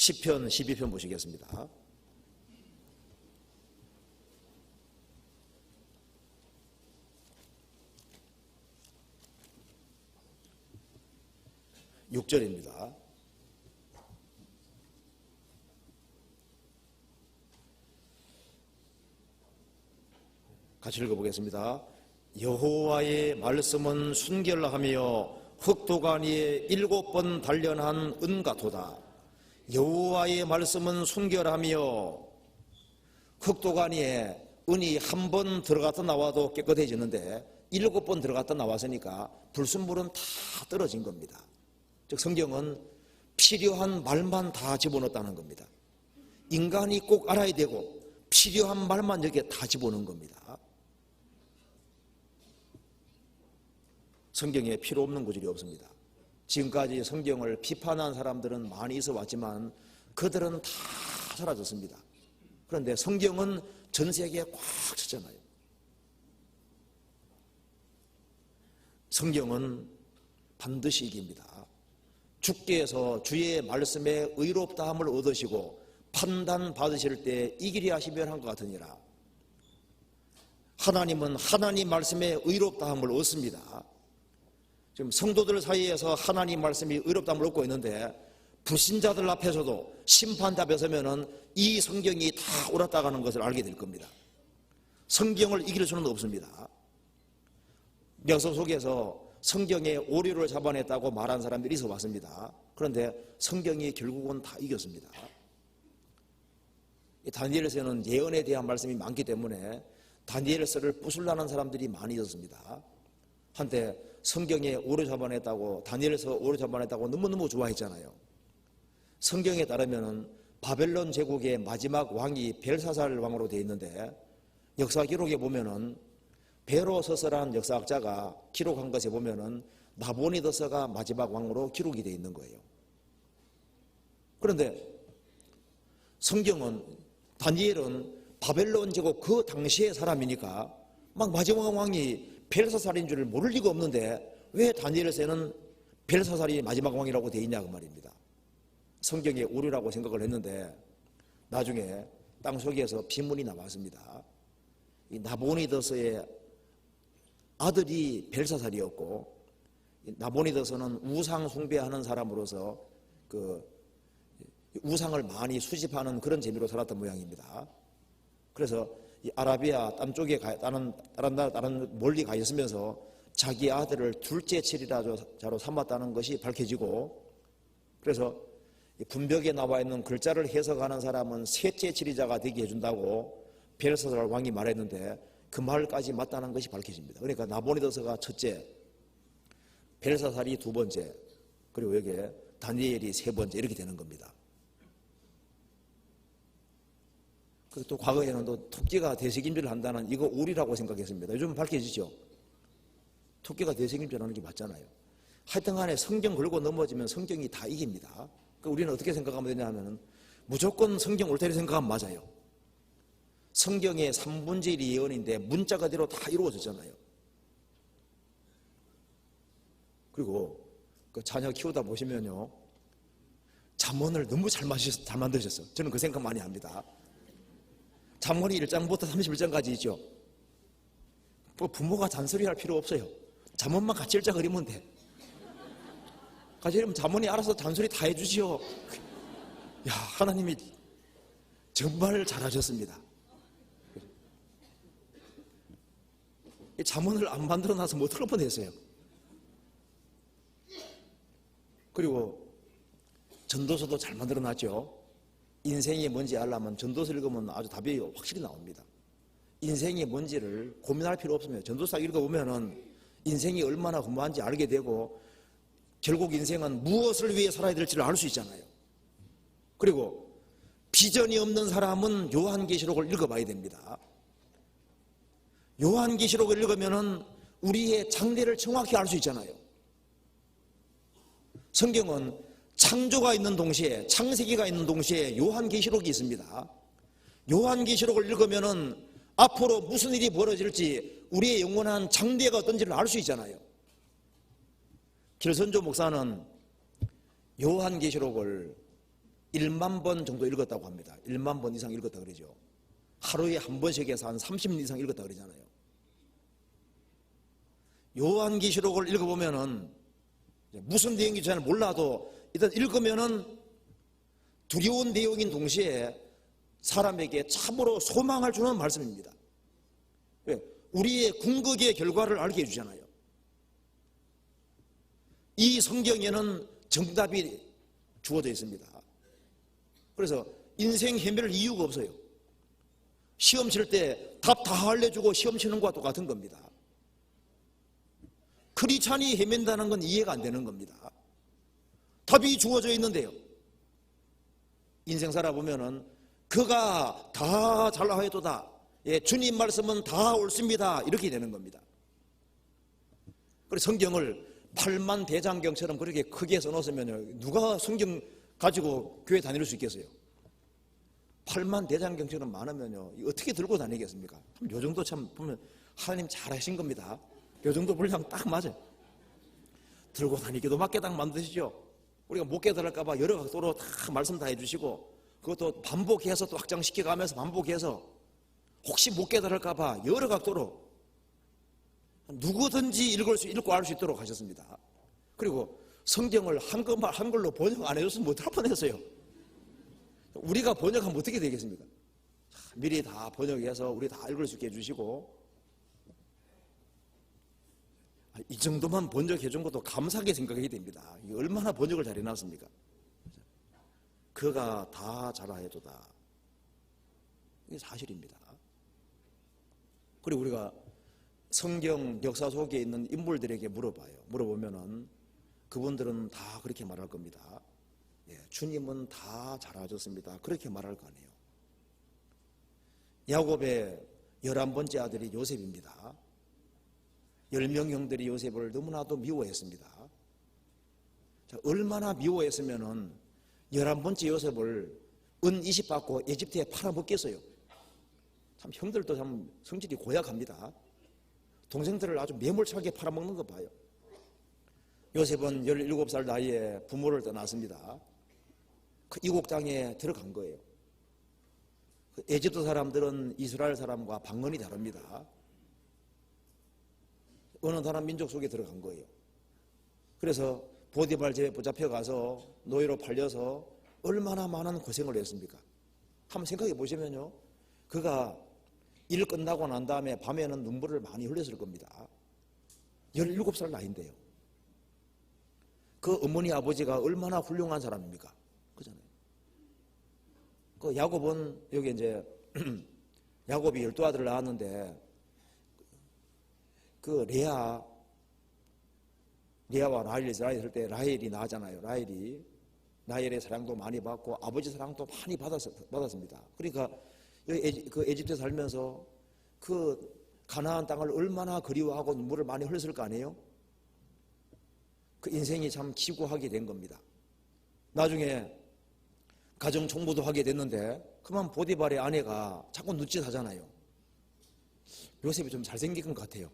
시편 12편 보시겠습니다. 육 절입니다. 같이 읽어보겠습니다. 여호와의 말씀은 순결하며 흑도가니에 7번 단련한 은같도다. 여호와의 말씀은 순결하며 흑도가니에 은이 한 번 들어갔다 나와도 깨끗해지는데 7번 들어갔다 나왔으니까 불순물은 다 떨어진 겁니다. 즉 성경은 필요한 말만 다 집어넣었다는 겁니다. 인간이 꼭 알아야 되고 필요한 말만 여기에 다 집어넣은 겁니다. 성경에 필요 없는 구절이 없습니다. 지금까지 성경을 비판한 사람들은 많이 있어 왔지만 그들은 다 사라졌습니다. 그런데 성경은 전 세계에 꽉 찼잖아요. 성경은 반드시 이깁니다. 주께서 주의 말씀에 의롭다함을 얻으시고 판단 받으실 때 이기려 하시면 한 것 같으니라. 하나님은 하나님 말씀에 의롭다함을 얻습니다. 지금 성도들 사이에서 하나님 말씀이 의롭다함을 얻고 있는데 불신자들 앞에서도 심판대 앞에 서면은 이 성경이 다 옳았다는 것을 알게 될 겁니다. 성경을 이길 수는 없습니다. 역사 속에서 성경에 오류를 잡아냈다고 말한 사람들이 있어 왔습니다. 그런데 성경이 결국은 다 이겼습니다. 다니엘서에는 예언에 대한 말씀이 많기 때문에 다니엘서를 부술라는 사람들이 많이 있었습니다. 한때 성경에 오류 잡아냈다고 다니엘서 오류 잡아냈다고 너무너무 좋아했잖아요. 성경에 따르면 바벨론 제국의 마지막 왕이 벨사살 왕으로 되어 있는데 역사 기록에 보면은 베로서서라는 역사학자가 기록한 것에 보면은 나보니더서가 마지막 왕으로 기록이 되어 있는 거예요. 그런데 성경은 다니엘은 바벨론 제국 그 당시의 사람이니까 막 마지막 왕이 벨사살인 줄 모를 리가 없는데 왜 다니엘서에는 벨사살이 마지막 왕이라고 되어 있냐 그 말입니다. 성경의 오류라고 생각을 했는데 나중에 땅속에서 비문이 나왔습니다. 이 나보니더서의 아들이 벨사살이었고 나보니더서는 우상 숭배하는 사람으로서 그 우상을 많이 수집하는 그런 재미로 살았던 모양입니다. 그래서 이 아라비아 딴 쪽에 다른 멀리 가 있으면서 자기 아들을 둘째 치리자로 삼았다는 것이 밝혀지고 그래서 분벽에 나와 있는 글자를 해석하는 사람은 셋째 치리자가 되게 해준다고 벨사살 왕이 말했는데 그 말까지 맞다는 것이 밝혀집니다. 그러니까 나보니더서가 첫째, 벨사살이 두 번째, 그리고 여기에 다니엘이 세 번째 이렇게 되는 겁니다. 또 과거에는 또 토끼가 대책임질을 한다는 이거 오리라고 생각했습니다. 요즘은 밝혀지죠. 토끼가 대책임질하는 게 맞잖아요. 하여튼 간에 성경 걸고 넘어지면 성경이 다 이깁니다. 그러니까 우리는 어떻게 생각하면 되냐 하면 무조건 성경 옳다고 생각하면 맞아요. 성경의 3분의 1이 예언인데 문자 그대로 다 이루어졌잖아요. 그리고 그 자녀 키우다 보시면요 잠언을 너무 잘 만드셨어요. 저는 그 생각 많이 합니다. 잠언이 1장부터 31장까지 있죠. 뭐 부모가 잔소리할 필요 없어요. 잠언만 같이 읽자 그리면 돼. 같이 읽으면 잠언이 알아서 잔소리 다 해주지요. 야, 하나님이 정말 잘하셨습니다. 잠언을 안 만들어놔서 못 들을 뻔했어요. 그리고 전도서도 잘 만들어놨죠. 인생이 뭔지 알려면 전도서 읽으면 아주 답이 확실히 나옵니다. 인생이 뭔지를 고민할 필요 없습니다. 전도서 읽어보면 인생이 얼마나 허무한지 알게 되고 결국 인생은 무엇을 위해 살아야 될지를 알 수 있잖아요. 그리고 비전이 없는 사람은 요한계시록을 읽어봐야 됩니다. 요한계시록을 읽으면 우리의 장래를 정확히 알 수 있잖아요. 성경은 창조가 있는 동시에 창세기가 있는 동시에 요한계시록이 있습니다. 요한계시록을 읽으면 앞으로 무슨 일이 벌어질지 우리의 영원한 장래가 어떤지를 알 수 있잖아요. 길선조 목사는 요한계시록을 1만 번 정도 읽었다고 합니다. 1만 번 이상 읽었다 그러죠. 하루에 한 번씩 해서 한 30년 이상 읽었다 그러잖아요. 요한계시록을 읽어보면은 무슨 내용인지 잘 몰라도 일단 읽으면은 두려운 내용인 동시에 사람에게 참으로 소망을 주는 말씀입니다. 왜? 우리의 궁극의 결과를 알게 해주잖아요. 이 성경에는 정답이 주어져 있습니다. 그래서 인생 헤맬 이유가 없어요. 시험 칠 때 답 다 알려주고 시험 치는 것과 똑같은 겁니다. 크리스찬이 헤맨다는 건 이해가 안 되는 겁니다. 답이 주어져 있는데요. 인생 살아보면은 그가 다 잘하여도다. 예, 주님 말씀은 다 옳습니다. 이렇게 되는 겁니다. 그래서 성경을 8만 대장경처럼 그렇게 크게 써놓으면요, 누가 성경 가지고 교회 다닐 수 있겠어요? 8만 대장경처럼 많으면요, 어떻게 들고 다니겠습니까? 요 정도 참 보면 하나님 잘하신 겁니다. 요 정도 분량 딱 맞아요. 들고 다니기도 맞게딱 만드시죠. 우리가 못 깨달을까봐 여러 각도로 다 말씀 다 해주시고, 그것도 반복해서 또 확장시켜가면서 반복해서 혹시 못 깨달을까봐 여러 각도로 누구든지 읽고 알 수 있도록 하셨습니다. 그리고 성경을 한글로 번역 안 해줬으면 못할 뻔했어요. 우리가 번역하면 어떻게 되겠습니까? 미리 다 번역해서 우리 다 읽을 수 있게 해주시고, 이 정도만 번역해 준 것도 감사하게 생각해야 됩니다. 이게 얼마나 번역을 잘 해놨습니까? 그가 다 잘하여도다. 이게 사실입니다. 그리고 우리가 성경 역사 속에 있는 인물들에게 물어보면은 그분들은 다 그렇게 말할 겁니다. 예, 주님은 다 잘하셨습니다. 그렇게 말할 거 아니에요. 야곱의 11번째 아들이 요셉입니다. 10명 형들이 요셉을 너무나도 미워했습니다. 자, 얼마나 미워했으면은 11번째 요셉을 은 20 받고 에집트에 팔아먹겠어요. 참 형들도 참 성질이 고약합니다. 동생들을 아주 매몰차게 팔아먹는 거 봐요. 요셉은 17살 나이에 부모를 떠났습니다. 그 이국 땅에 들어간 거예요. 그 에집트 사람들은 이스라엘 사람과 방언이 다릅니다. 어느 나라 민족 속에 들어간 거예요. 그래서 보디발 집에 붙잡혀 가서 노예로 팔려서 얼마나 많은 고생을 했습니까? 한번 생각해 보시면요, 그가 일 끝나고 난 다음에 밤에는 눈물을 많이 흘렸을 겁니다. 17살 나이인데요. 그 어머니 아버지가 얼마나 훌륭한 사람입니까? 그잖아요. 그 야곱은 여기 이제 야곱이 12아들을 낳았는데 그 레아와 라헬이 있을 때 라헬이 낳았잖아요. 라헬의 사랑도 많이 받고 아버지 사랑도 많이 받았습니다. 그러니까 그 에집트에 살면서 그 가나안 땅을 얼마나 그리워하고 눈물을 많이 흘렸을 거 아니에요? 그 인생이 참 기구하게 된 겁니다. 나중에 가정 총무도 하게 됐는데 그만 보디발의 아내가 자꾸 눈짓하잖아요. 요셉이 좀 잘생긴 것 같아요.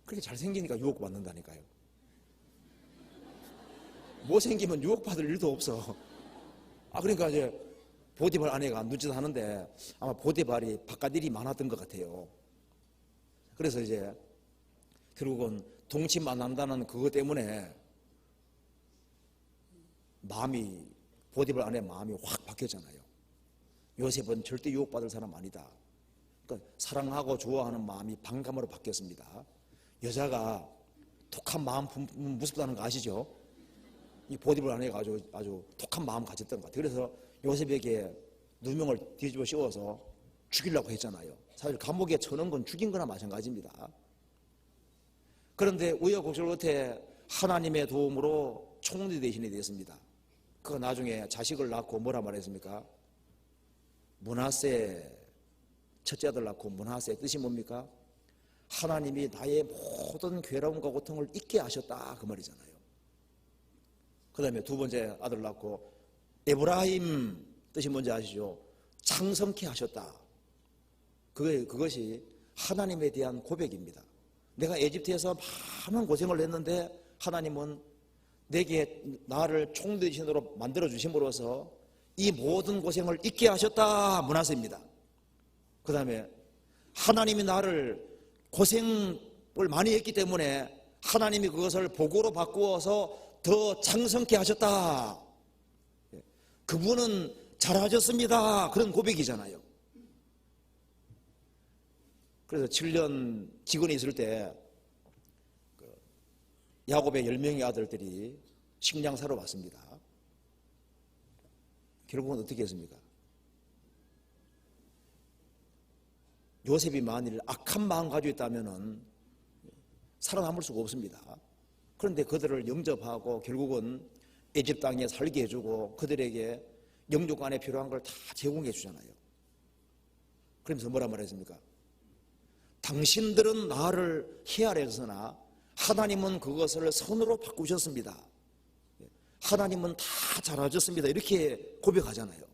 그렇게 잘생기니까 유혹받는다니까요. 못생기면 유혹받을 일도 없어. 그러니까 이제 보디발 아내가 눈짓하는데 아마 보디발이 바깥 일이 많았던 것 같아요. 그래서 이제 결국은 동침 안 한다는 그것 때문에 보디발 아내 마음이 확 바뀌었잖아요. 요셉은 절대 유혹받을 사람 아니다. 그러니까 사랑하고 좋아하는 마음이 반감으로 바뀌었습니다. 여자가 독한 마음 무섭다는 거 아시죠? 이 보디발 아내가 아주 독한 마음 가졌던 것 같아요. 그래서 요셉에게 누명을 뒤집어 씌워서 죽이려고 했잖아요. 사실 감옥에 쳐넣은 건 죽인 거나 마찬가지입니다. 그런데 우여곡절 끝에 하나님의 도움으로 총리 대신이 됐습니다. 그 나중에 자식을 낳고 뭐라 말했습니까? 므낫세, 첫째 아들 낳고 므낫세, 뜻이 뭡니까? 하나님이 나의 모든 괴로움과 고통을 잊게 하셨다, 그 말이잖아요. 그 다음에 두 번째 아들 낳고 에브라임, 뜻이 뭔지 아시죠? 창성케 하셨다. 그것이 하나님에 대한 고백입니다. 내가 에집트에서 많은 고생을 했는데 하나님은 내게 나를 총대신으로 만들어 주심으로써 이 모든 고생을 잊게 하셨다. 문하세입니다. 그 다음에 하나님이 나를 고생을 많이 했기 때문에 하나님이 그것을 복으로 바꾸어서 더 장성케 하셨다. 그분은 잘하셨습니다. 그런 고백이잖아요. 그래서 7년 기근이 있을 때 야곱의 10명의 아들들이 식량 사러 왔습니다. 결국은 어떻게 했습니까? 요셉이 만일 악한 마음 가지고 있다면 살아남을 수가 없습니다. 그런데 그들을 영접하고 결국은 애굽 땅에 살게 해주고 그들에게 영육간에 필요한 걸 다 제공해 주잖아요. 그러면서 뭐라 말했습니까? 당신들은 나를 헤아렸으나 하나님은 그것을 선으로 바꾸셨습니다. 하나님은 다 잘하셨습니다. 이렇게 고백하잖아요.